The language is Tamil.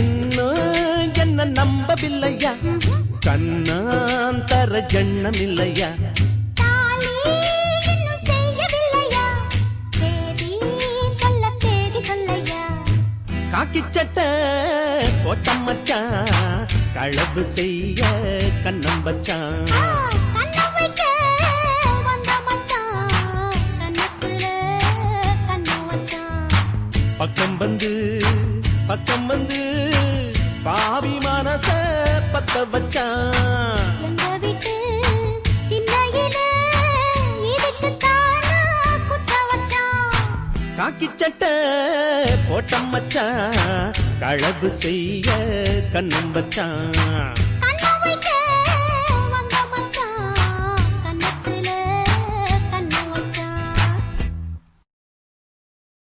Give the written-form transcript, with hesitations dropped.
இன்னும் என்ன நம்பவில்லையா கண்ணாந்தர ஜண்ணம் இல்லையா காக்கி சட்டை கோட்டம் மச்சான் களவு செய்ய கண்ணம் வச்சான் பக்கம் வந்து பாவி மனச பத்த வச்சான் காக்கி சட்டை கோட்டம் மச்சான் களவு செய்ய கண்ணம் வச்சான்